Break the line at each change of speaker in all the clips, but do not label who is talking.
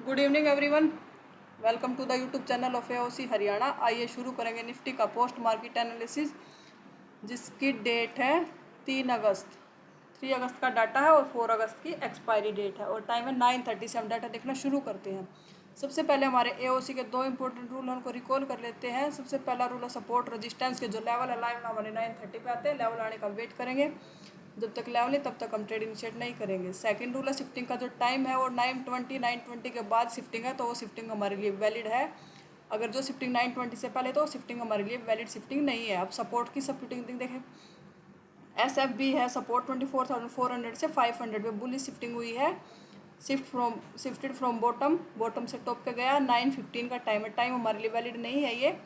Good evening everyone, welcome to the YouTube channel of AOC Haryana. आइए शुरू करेंगे Nifty का पोस्ट मार्केट एनालिसिस, जिसकी डेट है 3 अगस्त। 3 अगस्त का डाटा है और 4 अगस्त की एक्सपायरी डेट है और टाइम है 9:30 से हम डाटा देखना शुरू करते हैं। सबसे पहले हमारे एओसी के दो इंपॉर्टेंट रूल उनको रिकॉल कर लेते हैं। सबसे पहला रूल है सपोर्ट रेजिस्टेंस के जो लेवल है लाइव हमारे 9:30 पे आते हैं, लेवल आने का वेट करेंगे। जब तक लेवल है तब तक हम ट्रेड इनिशिएट नहीं करेंगे। सेकंड रूल है शिफ्टिंग का जो टाइम है वो 9:20 के बाद शिफ्टिंग है तो वो शिफ्टिंग हमारे लिए वैलिड है। अगर जो शिफ्टिंग 9:20 से पहले तो शिफ्टिंग हमारे लिए वैलिड शिफ्टिंग नहीं है। अब सपोर्ट की शिफ्टिंग देखें, SFB है सपोर्ट 24,400 से 500 पे बुलिश शिफ्टिंग हुई है। शिफ्टेड फ्रॉम बॉटम से टॉप पे गया। 9:15 का टाइम है, टाइम हमारे लिए वैलिड नहीं है ये।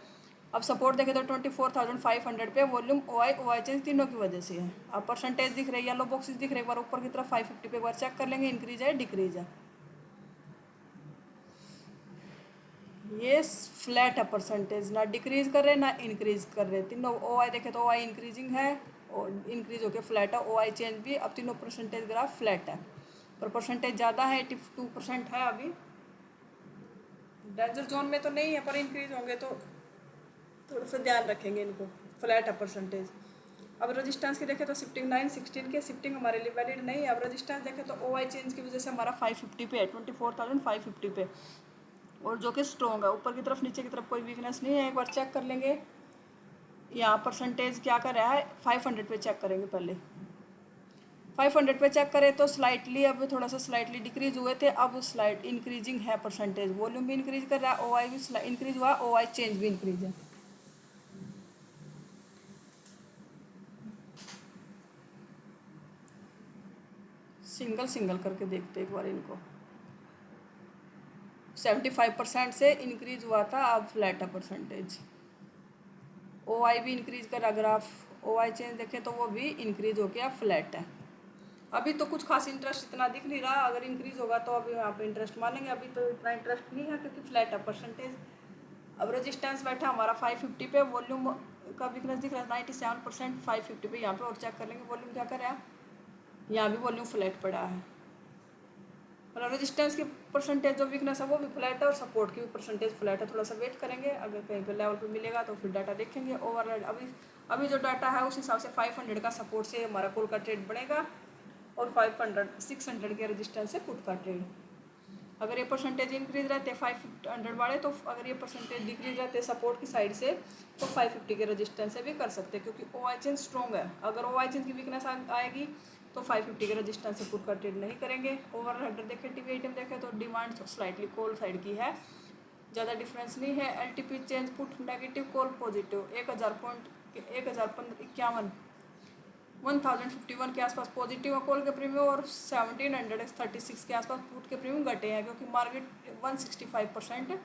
अब सपोर्ट देखें तो 24,500 पे वॉल्यूम OI चेंज तीनों की वजह से है। अब परसेंटेज दिख रही है, येलो बॉक्सेस दिख रहे हैं, एक बार ऊपर की तरफ 550 पे एक बार चेक कर लेंगे, इंक्रीज है डिक्रीज है। ये फ्लैट है, परसेंटेज ना डिक्रीज कर रहे ना इंक्रीज कर रहे। तीनों OI देखें तो OI इंक्रीजिंग है और इंक्रीज होकर फ्लैट है। OI चेंज भी, अब तीनों परसेंटेज ग्राफ फ्लैट है, पर परसेंटेज ज़्यादा है, 82% है। अभी डेंजर जोन में तो नहीं है, पर इंक्रीज होंगे तो थोड़ा सा ध्यान रखेंगे इनको। फ्लैट है परसेंटेज। अब रेजिस्टेंस की देखें तो शिफ्टिंग 9:16 के शिफ्टिंग हमारे लिए वैलिड नहीं है। अब रेजिस्टेंस देखें तो OI चेंज की वजह से हमारा 550 पे है, 24,550 पे, और जो कि स्ट्रॉन्ग है। ऊपर की तरफ नीचे की तरफ कोई वीकनेस नहीं है। एक बार चेक कर लेंगे यहाँ परसेंटेज क्या कर रहा है। 500 पे चेक करेंगे पहले। 500 पे चेक करें तो स्लाइटली, अब थोड़ा सा स्लाइटली डिक्रीज हुए थे, अब स्लाइट इंक्रीजिंग है परसेंटेज। वॉल्यूम भी इंक्रीज कर रहा है, OI भी इंक्रीज हुआ, OI चेंज भी इंक्रीज है। सिंगल सिंगल करके देखते एक बार इनको। 75% से इंक्रीज हुआ था, अब फ्लैट है परसेंटेज। OI भी इंक्रीज करा ग्राफ, OI चेंज देखें तो वो भी इंक्रीज हो गया, फ्लैट है। अभी तो कुछ खास इंटरेस्ट इतना दिख नहीं रहा, अगर इंक्रीज होगा तो अभी यहाँ पे इंटरेस्ट मानेंगे। अभी तो इतना इंटरेस्ट नहीं है क्योंकि फ्लैट है परसेंटेज। अब रेजिस्टेंस बैठा हमारा 550 पे, वॉल्यूम का वीकनेस दिख रहा है 97%। 550 पे यहाँ पे और चेक कर लेंगे वॉल्यूम क्या कर रहा है। यहाँ भी वॉल्यूम फ्लैट पड़ा है, मतलब रेजिस्टेंस की परसेंटेज जो वीकनेस है वो भी फ्लैट है और सपोर्ट की भी परसेंटेज फ्लैट है। थोड़ा सा वेट करेंगे, अगर कहीं पे लेवल पे मिलेगा तो फिर डाटा देखेंगे। ओवरऑल अभी जो डाटा है उस हिसाब से 500 का सपोर्ट से हमारा कॉल का ट्रेड बनेगा और 600 के रेजिस्टेंस से पुट का ट्रेड। अगर ये परसेंटेज इंक्रीज रहते 500 वाले, तो अगर ये परसेंटेज डिक्रीज रहते सपोर्ट की साइड से, तो 550 के रेजिस्टेंस से भी कर सकते हैं क्योंकि OI चेंज स्ट्रॉन्ग है। अगर OI चेंज की वीकनेस आएगी तो 550 के रेजिस्टेंस से पुट का ट्रेड नहीं करेंगे। ओवरऑल हेडर देखें, टीवी आइटम देखें तो डिमांड स्लाइटली कॉल साइड की है, ज़्यादा डिफरेंस नहीं है। LTP change put negative, call positive. 1000 point 1051 1051 के आसपास पॉजिटिव है कॉल के प्रीमियम, और 1736 के आसपास पुट के प्रीमियम घटे हैं क्योंकि मार्केट 165%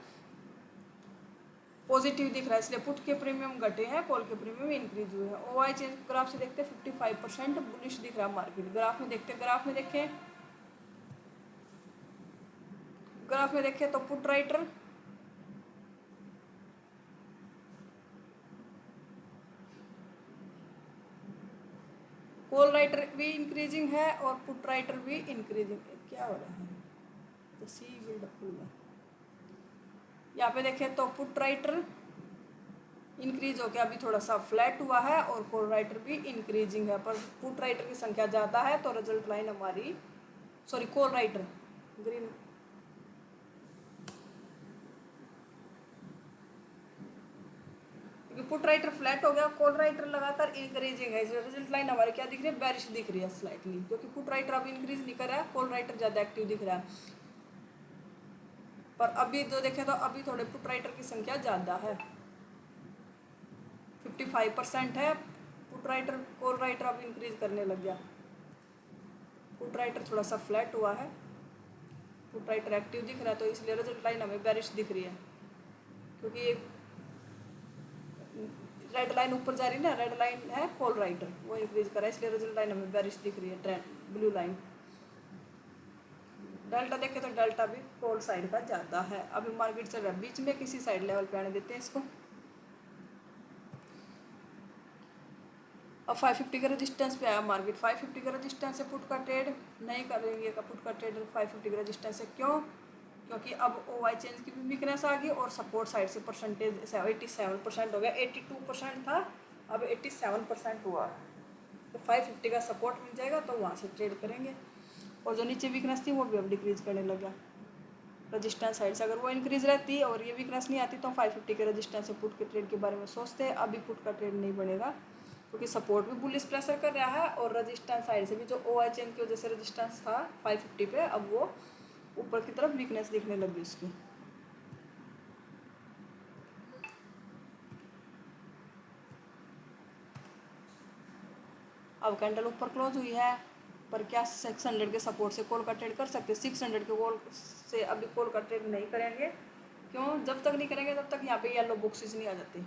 पॉजिटिव दिख रहा है, इसलिए पुट के प्रीमियम घटे हैं, कॉल के प्रीमियम इंक्रीज हुए हैं। OI चेंज ग्राफ से देखते हैं 55% बुलिश दिख रहा है मार्केट। ग्राफ में देखते, ग्राफ में देखें तो पुट राइटर कॉल राइटर भी इंक्रीजिंग है और पुट राइटर भी इंक्रीजिंग है। क्या हो रहा है, तो सी बिल्डअप हुआ। यहाँ पे देखें तो पुट राइटर इंक्रीज हो गया, अभी थोड़ा सा फ्लैट हुआ है, और कॉल राइटर भी इंक्रीजिंग है, पर पुट राइटर की संख्या ज़्यादा है तो रिजल्ट लाइन हमारी, सॉरी कॉल राइटर ग्रीन, क्योंकि पुट राइटर फ्लैट हो गया, कॉल राइटर लगातार इंक्रीजिंग है, इसलिए रिजल्ट लाइन हमारी क्या दिख रही है, बेरिश दिख रही है स्लाइटली, क्योंकि पुट राइटर अब इंक्रीज नहीं कर रहा है, कॉल राइटर ज़्यादा एक्टिव दिख रहा है। पर अभी जो देखें तो अभी थोड़े पुट राइटर की संख्या ज़्यादा है, 55% है पुट राइटर। कॉल राइटर अब इंक्रीज करने लग गया। पुट राइटर थोड़ा सा फ्लैट हुआ है, पुट राइटर एक्टिव दिख रहा है, तो इसलिए रिजल्ट लाइन हमें बेरिश दिख रही है, क्योंकि ये रेड लाइन ऊपर जा रही है ना, रेड लाइन है कॉल राइटर, वो इंक्रीज कर रहा है, इसलिए रिजल्ट लाइन हमें बेरिश दिख रही है। ट्रेंड ब्लू लाइन डेल्टा देखे तो डेल्टा भी कॉल साइड का ज़्यादा है। अभी मार्केट चल रहा है बीच में, किसी साइड लेवल पे आने देते हैं इसको। अब 550 का रेजिस्टेंस पे आया मार्केट, 550 का रेजिस्टेंस से पुट का ट्रेड नहीं करेंगे, का पुट का ट्रेड 550 का रेजिस्टेंस से। क्यों? क्योंकि अब ओ आई चेंज की भी वीकनेस आ गई और सपोर्ट साइड से परसेंटेज 87% हो गया। 82% था, अब 87% हुआ। तो 550 का सपोर्ट मिल जाएगा तो वहाँ से ट्रेड करेंगे। और जो नीचे वीकनेस थी वो भी अब डिक्रीज करने लगा। रजिस्टेंस साइड से अगर वो इंक्रीज रहती और ये वीकनेस नहीं आती तो 550 के रजिस्टेंस से पुट के ट्रेड के बारे में सोचते हैं। अभी पुट का ट्रेड नहीं बनेगा क्योंकि सपोर्ट भी बुलिश प्रेशर कर रहा है और रजिस्टेंस साइड से भी जो ओ आई चेन की वजह से रजिस्टेंस था 550 पे, अब वो ऊपर की तरफ वीकनेस दिखने लगी उसकी। अब कैंडल ऊपर क्लोज हुई है, पर क्या 600 के सपोर्ट से कॉल का ट्रेड कर सकते? 600 के कॉल से अभी कॉल का ट्रेड नहीं करेंगे। क्यों? जब तक नहीं करेंगे तब तक यहाँ पे येलो बॉक्सेस नहीं आ जाती।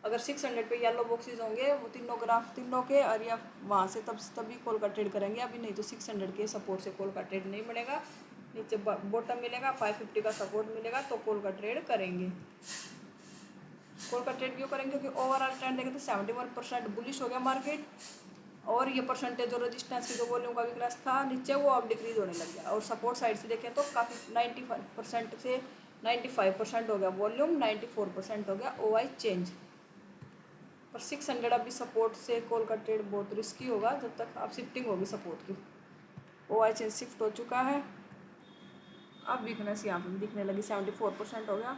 अगर 600 पे येलो बॉक्सेस होंगे वो तीनों ग्राफ तीनों के, और या वहाँ से तभी कॉल का ट्रेड करेंगे। अभी नहीं तो 600 के सपोर्ट से कॉल का ट्रेड नहीं बनेगा। नीचे बॉटम मिलेगा, 550 का सपोर्ट मिलेगा तो कॉल का ट्रेड करेंगे। कॉल का ट्रेड क्यों करेंगे? क्योंकि ओवरऑल ट्रेंड देखें तो 71% बुलिश हो गया मार्केट, और ये परसेंटेज जो रजिस्टेंस की जो वॉल्यूम का वीकनेस था नीचे वो अब डिक्रीज होने लग गया। और सपोर्ट साइड से देखें तो काफ़ी 95% से 95% हो गया वॉल्यूम, 94% हो गया ओ आई चेंज। पर 600 अभी सपोर्ट से कॉल का ट्रेड बहुत रिस्की होगा जब तक अब शिफ्टिंग होगी सपोर्ट की। ओ आई चेंज शिफ्ट हो चुका है, अब वीकनेस यहाँ पे दिखने लगी, 74% हो गया।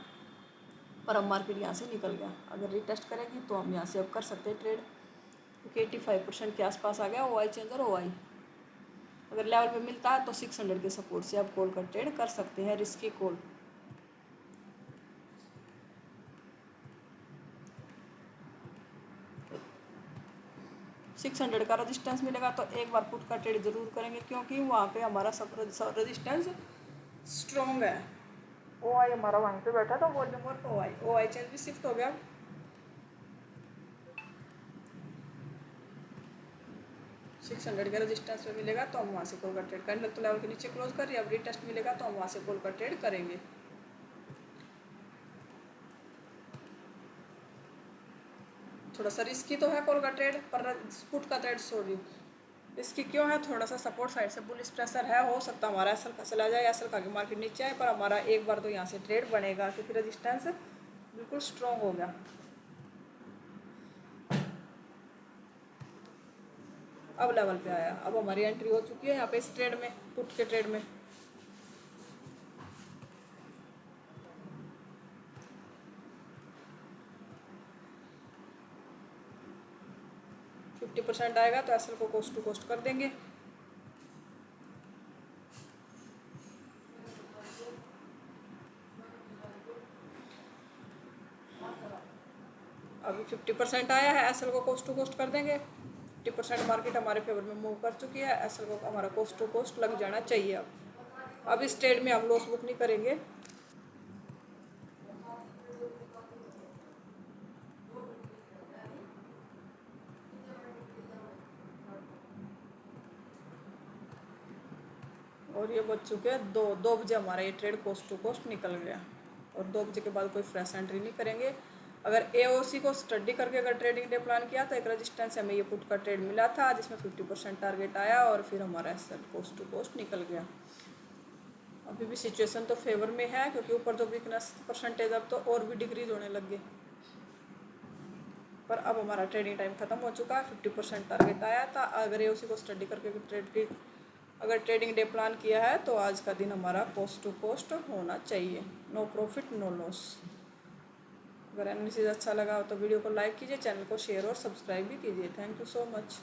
पर अब मार्केट यहाँ से निकल गया। अगर रिटेस्ट करेगी तो हम यहाँ से अब कर सकते हैं ट्रेड, क्योंकि 85% के आसपास आ गया ओ आई चेंज और ओ आई। अगर लेवल पे मिलता है तो 600 के सपोर्ट से आप कॉल का ट्रेड कर सकते हैं, रिस्की कॉल। सिक्स 600 का रजिस्टेंस मिलेगा तो एक बार पुट का ट्रेड जरूर करेंगे, क्योंकि वहाँ पे हमारा सब रजिस्टेंस स्ट्रॉन्ग है। ओ आई हमारा वहीं पे बैठा था, वॉल्यूम और ओ आई चेंज भी शिफ्ट हो गया। सिक्स 600 के रजिस्टेंस पे मिलेगा तो हम वहाँ से कॉल का ट्रेड करेंगे। तो लेवल के नीचे क्लोज कर रही है, अब रिटेस्ट मिलेगा तो हम वहाँ से कॉल का ट्रेड करेंगे। थोड़ा सा रिस्की तो है कॉल का ट्रेड, पर पुट का ट्रेड सॉरी इसकी क्यों है? थोड़ा सा सपोर्ट साइड से बुलिश प्रेशर है, हो सकता है हमारा एसएल का चला जाए, एसएल का मार्केट नीचे आए, पर हमारा एक बार तो यहाँ से ट्रेड बनेगा क्योंकि रजिस्टेंस बिल्कुल स्ट्रॉन्ग हो गया। अब लेवल पे आया, अब हमारी एंट्री हो चुकी है यहाँ पे इस ट्रेड में, पुट के ट्रेड में। %50 आएगा तो एसएल को कोस्ट टू कोस्ट कर देंगे। अभी 50% आया है, एसएल को कोस्ट टू कोस्ट कर देंगे। 50% मार्केट हमारे फेवर में मूव कर चुकी है, एसएल को हमारा कोस्ट टू कोस्ट लग जाना चाहिए। अब इस ट्रेड में हम लॉस बुक नहीं करेंगे। और ये बच चुके हैं 2 बजे हमारा ये ट्रेड कोस्ट टू कोस्ट निकल गया, और 2 बजे के बाद कोई फ्रेश एंट्री नहीं करेंगे। अगर एओसी को स्टडी करके अगर ट्रेडिंग डे प्लान किया तो एक रजिस्टेंस हमें ये पुट का ट्रेड मिला था जिसमें 50% टारगेट आया, और फिर हमारा एसएल कोस्ट टू कोस्ट निकल गया। अभी भी सिचुएशन तो फेवर में है, क्योंकि ऊपर जो वीकनेस परसेंटेज अब तो और भी डिक्रीज होने लग गए। पर अब हमारा ट्रेडिंग टाइम खत्म हो चुका है, 50% टारगेट आया था। अगर एओसी को स्टडी करके अगर ट्रेडिंग डे प्लान किया है तो आज का दिन हमारा कोस्ट टू कोस्ट होना चाहिए, नो प्रॉफिट नो लॉस। अगर एनालिसिस अच्छा लगा हो तो वीडियो को लाइक कीजिए, चैनल को शेयर और सब्सक्राइब भी कीजिए। Thank you so much.